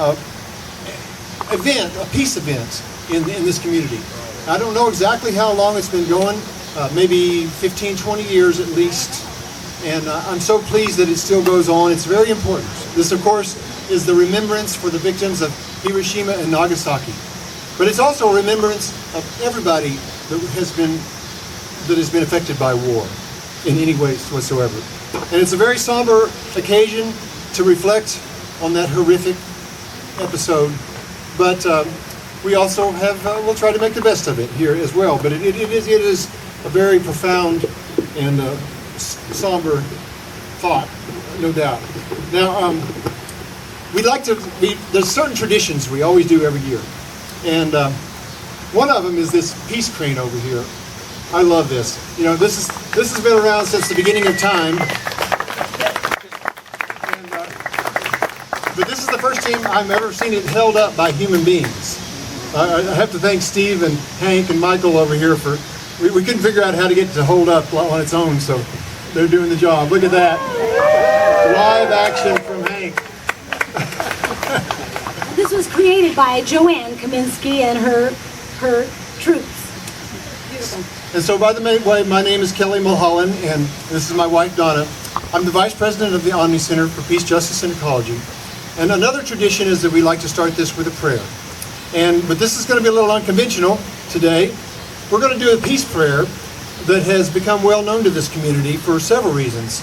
a peace event in this community. I don't know exactly how long it's been going, maybe 15, 20 years at least. And I'm so pleased that it still goes on. It's very important. This, of course, is the remembrance for the victims of Hiroshima and Nagasaki. But it's also a remembrance of everybody that has been affected by war in any way whatsoever. And it's a very somber occasion to reflect on that horrific episode. But we also have, we'll try to make the best of it here as well. But it is a very profound and somber thought, no doubt. Now, there's certain traditions we always do every year. And one of them is this peace crane over here. I love this. You know, this has been around since the beginning of time. But this is the first time I've ever seen it held up by human beings. I have to thank Steve and Hank and Michael over here for, we couldn't figure out how to get it to hold up on its own, so they're doing the job. Look at that. Live action from Hank. This was created by Joanne Kaminsky and her troops. Beautiful. And so, by the way, my name is Kelly Mulholland, and this is my wife, Donna. I'm the Vice President of the Omni Center for Peace, Justice, and Ecology. And another tradition is that we like to start this with a prayer. But this is going to be a little unconventional today. We're going to do a peace prayer that has become well known to this community for several reasons.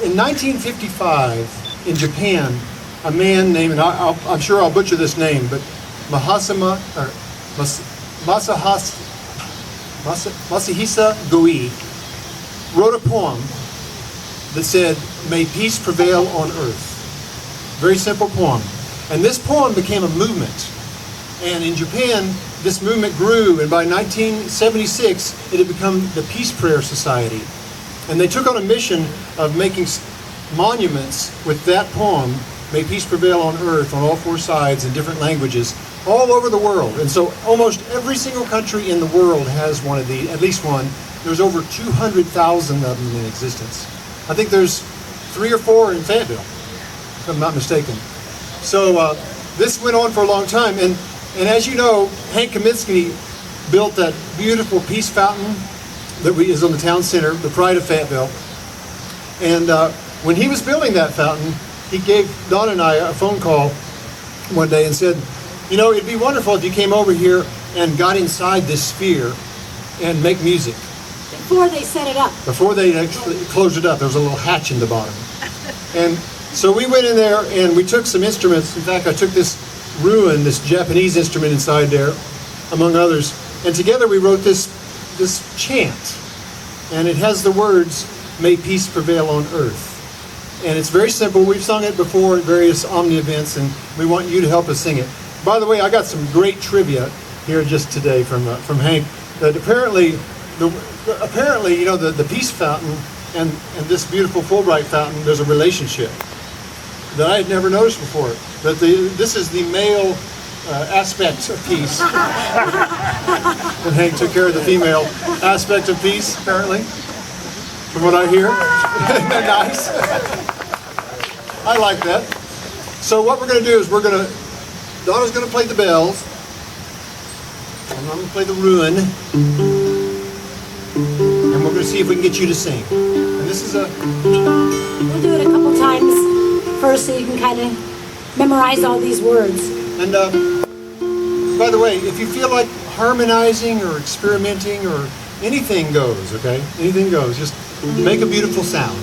In 1955, in Japan, a man named, and I'm sure I'll butcher this name, but Masahisa Goi wrote a poem that said, "May peace prevail on earth." Very simple poem. And this poem became a movement. And in Japan, this movement grew, and by 1976, it had become the Peace Prayer Society. And they took on a mission of making monuments with that poem, "May peace prevail on earth," on all four sides in different languages, all over the world. And so almost every single country in the world has one of these, at least one. There's over 200,000 of them in existence. I think there's 3 or 4 in Fayetteville, if I'm not mistaken. So this went on for a long time. And as you know, Hank Kaminsky built that beautiful peace fountain that is on the town center, the pride of Fayetteville. And when he was building that fountain, he gave Don and I a phone call one day and said, "You know, it'd be wonderful if you came over here and got inside this sphere and make music." Before they set it up. Before they actually closed it up, there was a little hatch in the bottom. And so we went in there and we took some instruments. In fact, I took this ruin, this Japanese instrument inside there, among others. And together we wrote this chant. And it has the words, "May peace prevail on earth." And it's very simple. We've sung it before at various Omni events, and we want you to help us sing it. By the way, I got some great trivia here just today from Hank, that apparently, you know, the Peace Fountain and this beautiful Fulbright fountain, there's a relationship that I had never noticed before. That this is the male aspect of peace. And Hank took care of the female aspect of peace, apparently, from what I hear. Isn't that nice? I like that. So what we're going to do is Donna's going to play the bells, and I'm going to play the ruin, and we're going to see if we can get you to sing. And this is We'll do it a couple times first so you can kind of memorize all these words. And by the way, if you feel like harmonizing or experimenting or anything goes, okay? Anything goes. Just make a beautiful sound.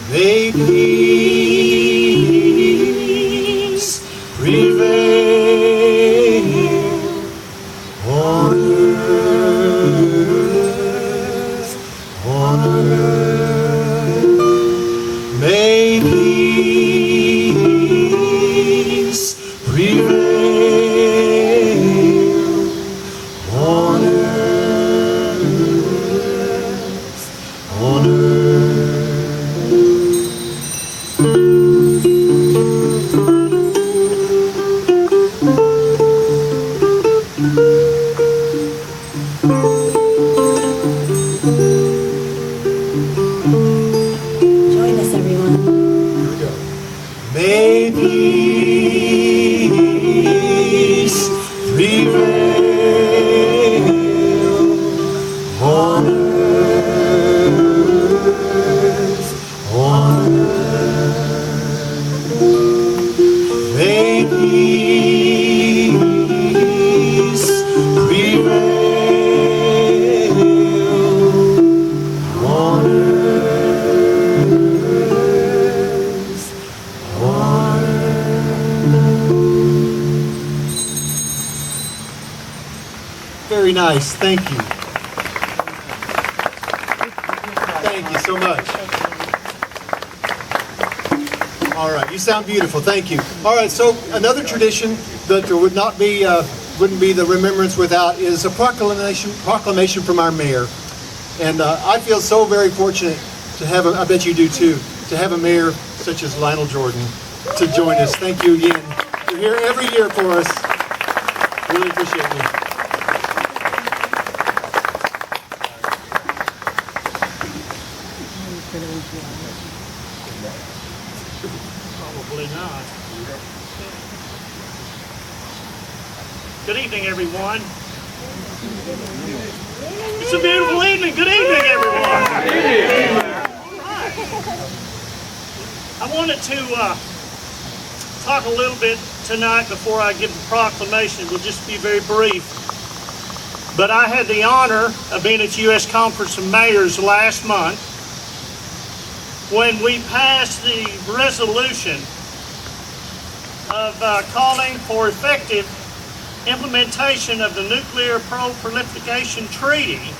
May peace prevail on earth, on earth. May peace prevail on earth, on earth. nice. Thank you. Thank you so much. All right, you sound beautiful. Thank you. All right, so another tradition that there would not be, wouldn't be the remembrance without is a proclamation from our mayor. And I feel so very fortunate to have, I bet you do too, to have a mayor such as Lionel Jordan to join us. Thank you again. You're here every year for us. Really appreciate you. Probably not. Good evening, everyone. It's a beautiful evening. Good evening, everyone. I wanted to talk a little bit tonight before I give the proclamation. It will just be very brief. But I had the honor of being at the U.S. Conference of Mayors last month when we passed the resolution of calling for effective implementation of the Nuclear Proliferation Treaty,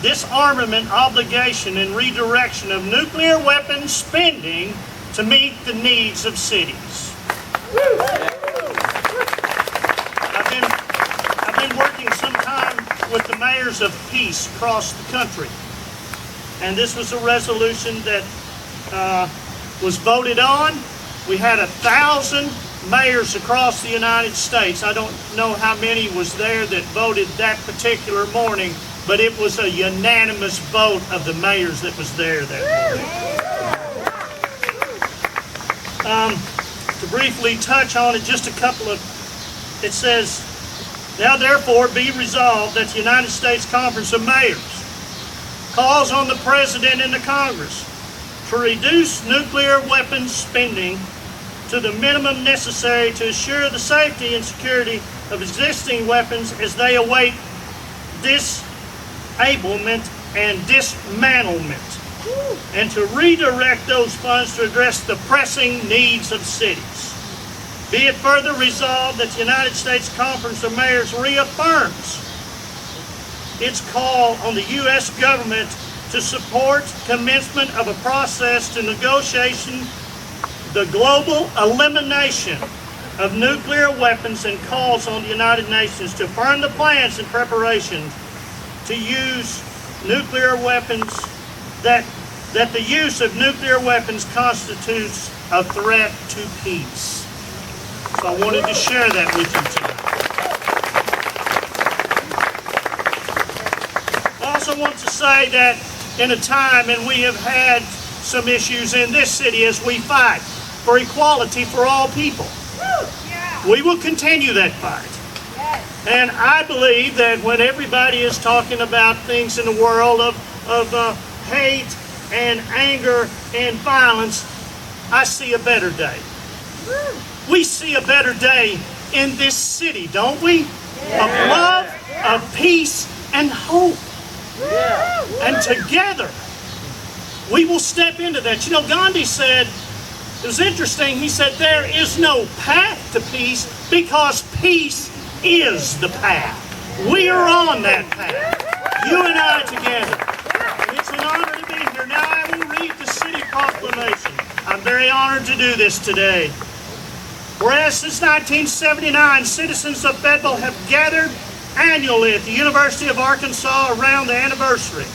disarmament obligation and redirection of nuclear weapons spending to meet the needs of cities. I've been working some time with the mayors of peace across the country, and this was a resolution that was voted on. We had 1,000 mayors across the United States. I don't know how many was there that voted that particular morning, but it was a unanimous vote of the mayors that was there that morning. To briefly touch on it, just a couple of, it says, now therefore be resolved that the United States Conference of Mayors calls on the President and the Congress to reduce nuclear weapons spending to the minimum necessary to assure the safety and security of existing weapons as they await disablement and dismantlement, and to redirect those funds to address the pressing needs of cities. Be it further resolved that the United States Conference of Mayors reaffirms its call on the U.S. government to support commencement of a process to negotiation the global elimination of nuclear weapons, and calls on the United Nations to affirm the plans and preparations to use nuclear weapons, that the use of nuclear weapons constitutes a threat to peace. So I wanted to share that with you tonight. I also want to say that in a time, and we have had some issues in this city as we fight for equality for all people. We will continue that fight. And I believe that when everybody is talking about things in the world of hate and anger and violence, I see a better day. We see a better day in this city, don't we? Of love, of peace, and hope. And together, we will step into that. You know, Gandhi said, it was interesting, he said, there is no path to peace because peace is the path. We are on that path. You and I together. And it's an honor to be here. Now I will read the city proclamation. I'm very honored to do this today. Whereas since 1979, citizens of Fayetteville have gathered annually at the University of Arkansas around the anniversary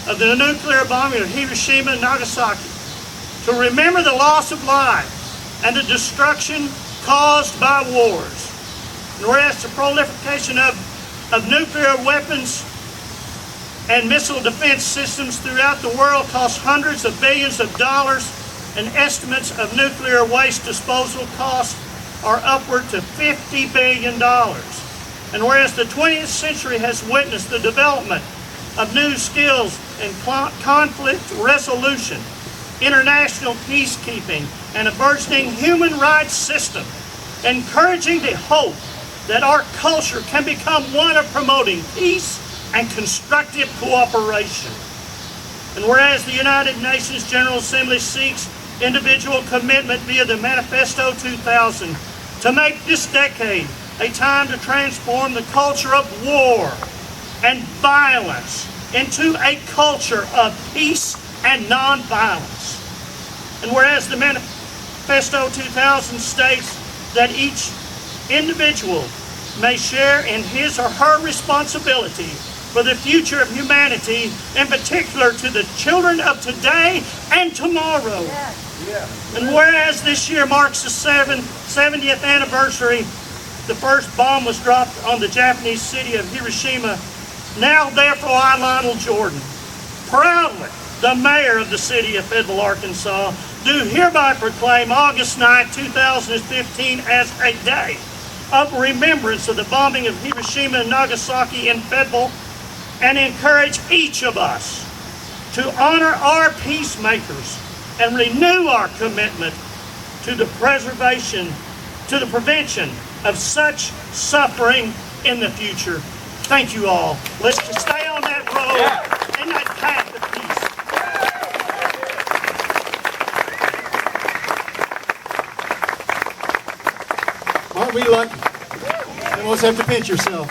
of the nuclear bombing of Hiroshima and Nagasaki to remember the loss of life and the destruction caused by wars. And whereas the proliferation of nuclear weapons and missile defense systems throughout the world costs hundreds of billions of dollars, and estimates of nuclear waste disposal costs are upward to $50 billion. And whereas the 20th century has witnessed the development of new skills in conflict resolution, international peacekeeping, and a burgeoning human rights system, encouraging the hope that our culture can become one of promoting peace and constructive cooperation. And whereas the United Nations General Assembly seeks individual commitment via the Manifesto 2000 to make this decade a time to transform the culture of war and violence into a culture of peace and nonviolence. And whereas the Manifesto 2000 states that each individual may share in his or her responsibility for the future of humanity, in particular to the children of today and tomorrow. And whereas this year marks the 70th anniversary, the first bomb was dropped on the Japanese city of Hiroshima. Now, therefore, I, Lionel Jordan, proudly the mayor of the city of Fayetteville, Arkansas, do hereby proclaim August 9, 2015 as a day of remembrance of the bombing of Hiroshima and Nagasaki in Fayetteville, and encourage each of us to honor our peacemakers and renew our commitment to the prevention of such suffering in the future. Thank you all. Let's just stay on that road and that path of peace. Aren't we lucky? You almost have to pinch yourself.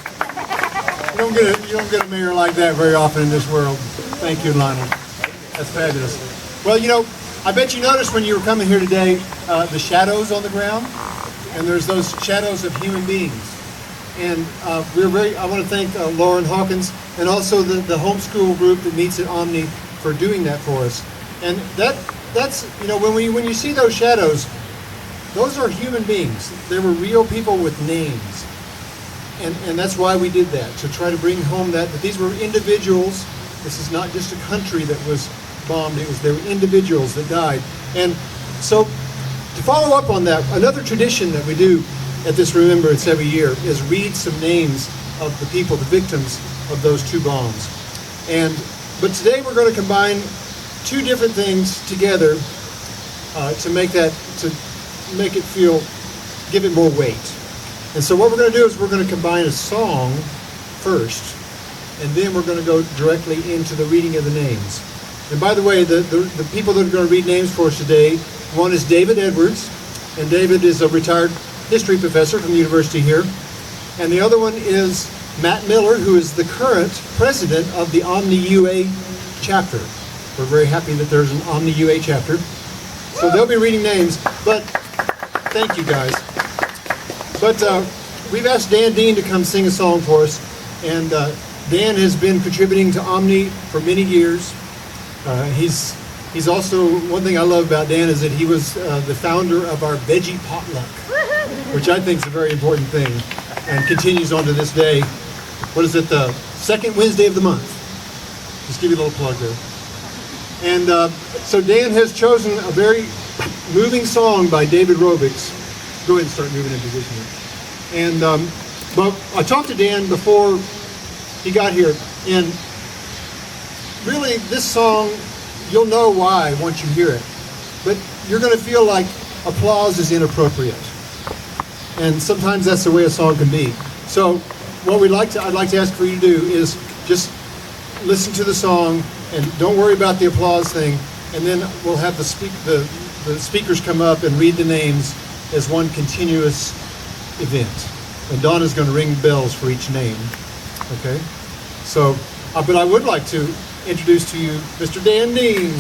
You don't get a mayor like that very often in this world. Thank you, Lionel. That's fabulous. Well, you know, I bet you noticed when you were coming here today, the shadows on the ground, and there's those shadows of human beings. And I want to thank Lauren Hawkins and also the homeschool group that meets at Omni for doing that for us. And that's you know, when you see those shadows, those are human beings. They were real people with names. And that's why we did that, to try to bring home that these were individuals. This is not just a country that was bombed. There were individuals that died. And so to follow up on that, another tradition that we do at this Remembrance every year is read some names of the people, the victims of those two bombs. But today we're going to combine two different things together to make it feel, give it more weight. And so what we're going to do is we're going to combine a song first, and then we're going to go directly into the reading of the names. And by the way, the people that are going to read names for us today, one is David Edwards, and David is a retired history professor from the university here. And the other one is Matt Miller, who is the current president of the Omni UA chapter. We're very happy that there's an Omni UA chapter. So they'll be reading names, but thank you guys. But we've asked Dan Dean to come sing a song for us, and Dan has been contributing to Omni for many years. He's also, one thing I love about Dan is that he was the founder of our Veggie Potluck, which I think is a very important thing, and continues on to this day. What is it, the second Wednesday of the month? Just give you a little plug there. And so Dan has chosen a very moving song by David Robics. Go ahead and start moving in position here. And but I talked to Dan before he got here, and really this song, you'll know why once you hear it, but you're going to feel like applause is inappropriate, and sometimes that's the way a song can be. So what I'd like to ask for you to do is just listen to the song and don't worry about the applause thing, and then we'll have the speakers come up and read the names as one continuous event. And Donna's going to ring bells for each name. Okay? So, but I would like to introduce to you Mr. Dan Dean.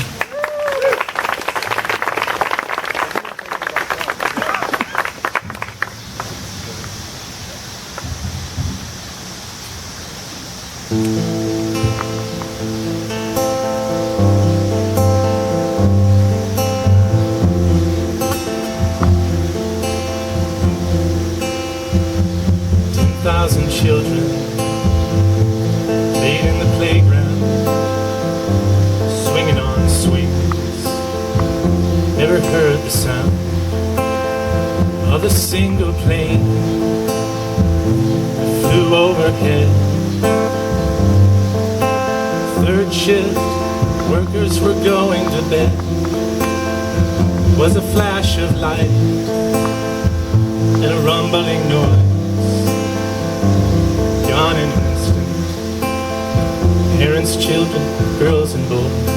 10,000 children played in the playground, swinging on swings. Never heard the sound of a single plane that flew overhead. Third shift, workers were going to bed. Was a flash of light and a rumbling noise. Gone in an instant. Parents, children, girls and boys.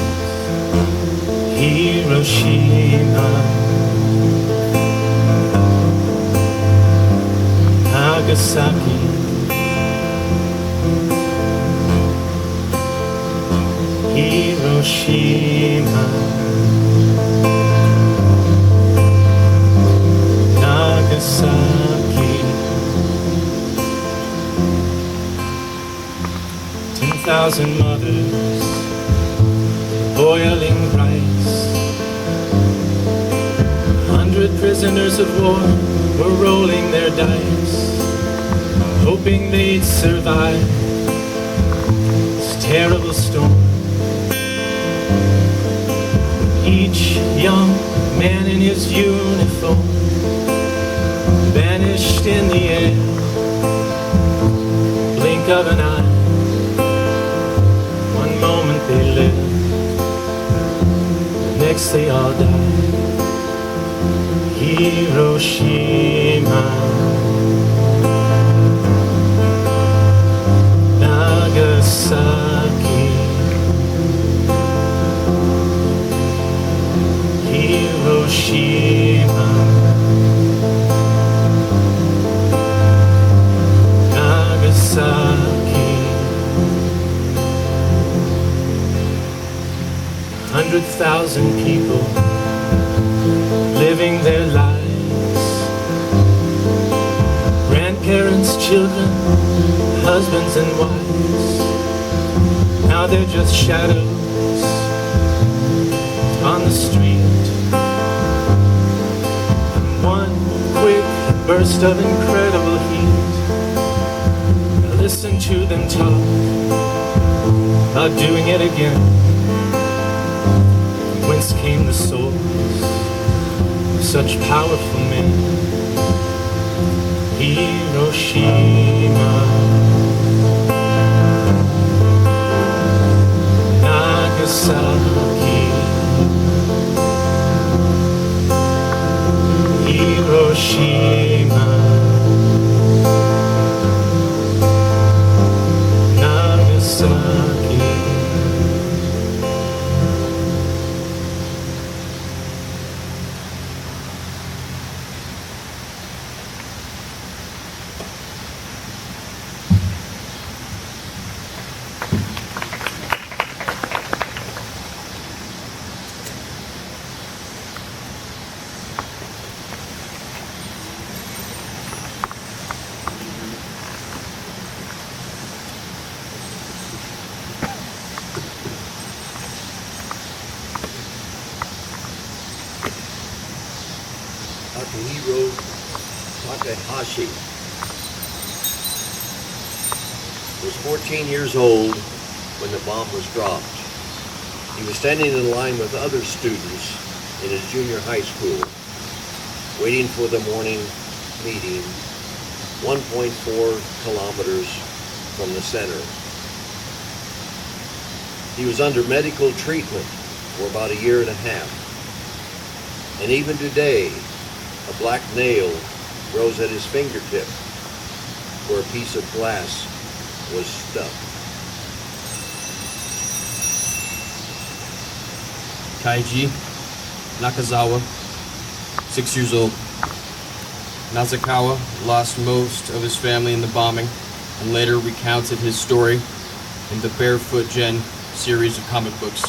Hiroshima, Nagasaki. Nagasaki. Hiroshima, Nagasaki. 10,000 mothers boiling rice. 100 prisoners of war were rolling their dice, hoping they'd survive this terrible storm. Each young man in his uniform vanished in the air, blink of an eye. One moment they lived, next they all died. Hiroshima, Nagasaki. Hiroshima, Nagasaki. 100,000 people living their lives. Grandparents, children, husbands and wives. Now they're just shadows on the street. One quick burst of incredible heat. Listen to them talk about doing it again. Whence came the souls of such powerful men? Hiroshima, Nagasaki. Hiroshima, Nagasaki. Akihiro Takahashi was 14 years old when the bomb was dropped. He was standing in line with other students in his junior high school, waiting for the morning meeting 1.4 kilometers from the center. He was under medical treatment for about a year and a half. And even today, a black nail grows at his fingertip where a piece of glass was stuck. Kaiji Nakazawa, 6 years old. Nazakawa lost most of his family in the bombing and later recounted his story in the Barefoot Gen series of comic books.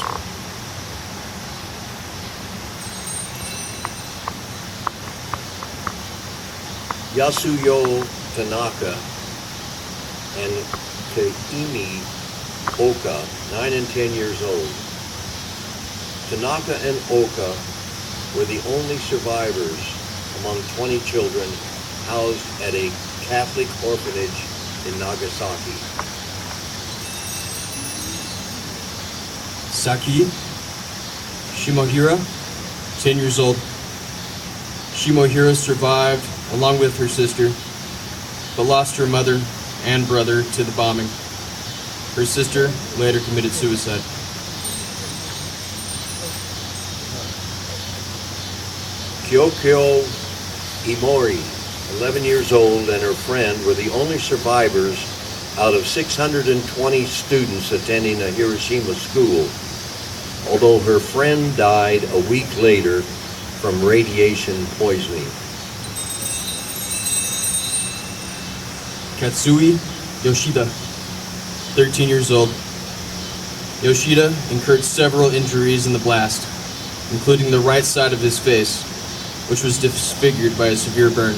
Yasuyo Tanaka and Kaimi Oka, 9 and 10 years old. Tanaka and Oka were the only survivors among 20 children housed at a Catholic orphanage in Nagasaki. Saki Shimohira, 10 years old. Shimohira survived along with her sister, but lost her mother and brother to the bombing. Her sister later committed suicide. Kyokyo Imori, 11 years old, and her friend were the only survivors out of 620 students attending a Hiroshima school, although her friend died a week later from radiation poisoning. Katsui Yoshida, 13 years old. Yoshida incurred several injuries in the blast, including the right side of his face, which was disfigured by a severe burn.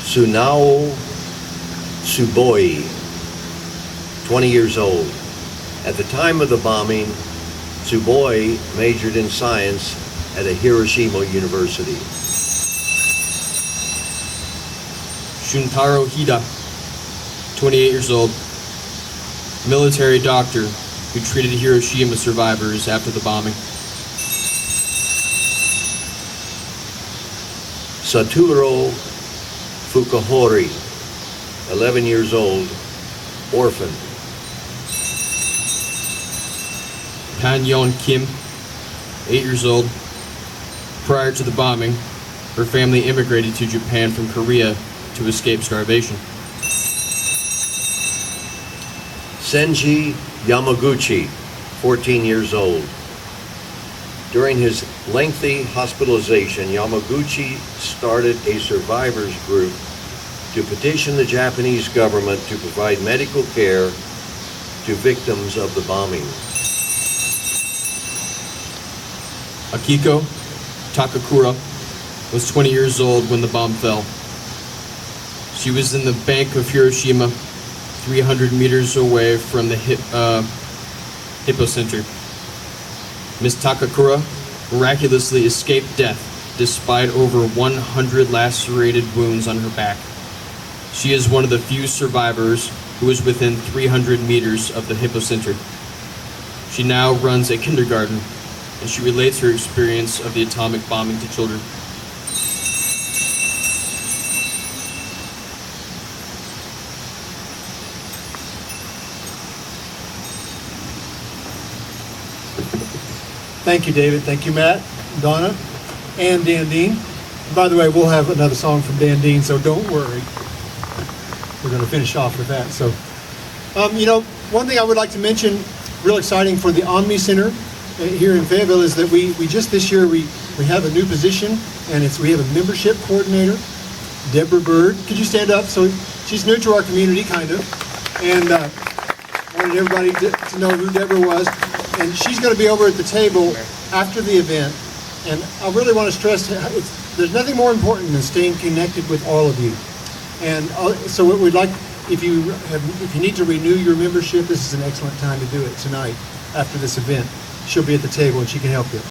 Tsunao Tsuboi, 20 years old. At the time of the bombing, Tsuboi majored in science at a Hiroshima university. Shuntaro Hida, 28 years old, military doctor who treated Hiroshima survivors after the bombing. Satoru Fukuhori, 11 years old, orphan. Pan-yeon Kim, 8 years old. Prior to the bombing, her family immigrated to Japan from Korea to escape starvation. Senji Yamaguchi, 14 years old. During his lengthy hospitalization, Yamaguchi started a survivors group to petition the Japanese government to provide medical care to victims of the bombing. Akiko Takakura was 20 years old when the bomb fell. She was in the bank of Hiroshima, 300 meters away from the hypocenter. Ms. Takakura miraculously escaped death despite over 100 lacerated wounds on her back. She is one of the few survivors who was within 300 meters of the hypocenter. She now runs a kindergarten, and she relates her experience of the atomic bombing to children. Thank you, David. Thank you, Matt, Donna, and Dan Dean. By the way, we'll have another song from Dan Dean, so don't worry. We're going to finish off with that. So, one thing I would like to mention, real exciting for the Omni Center here in Fayetteville, is that we just this year we have a new position, and we have a membership coordinator, Deborah Bird. Could you stand up? So she's new to our community, kind of, and wanted everybody to know who Deborah was. And she's going to be over at the table after the event. And I really want to stress, there's nothing more important than staying connected with all of you. And so what we'd like, if you need to renew your membership, this is an excellent time to do it tonight after this event. She'll be at the table and she can help you.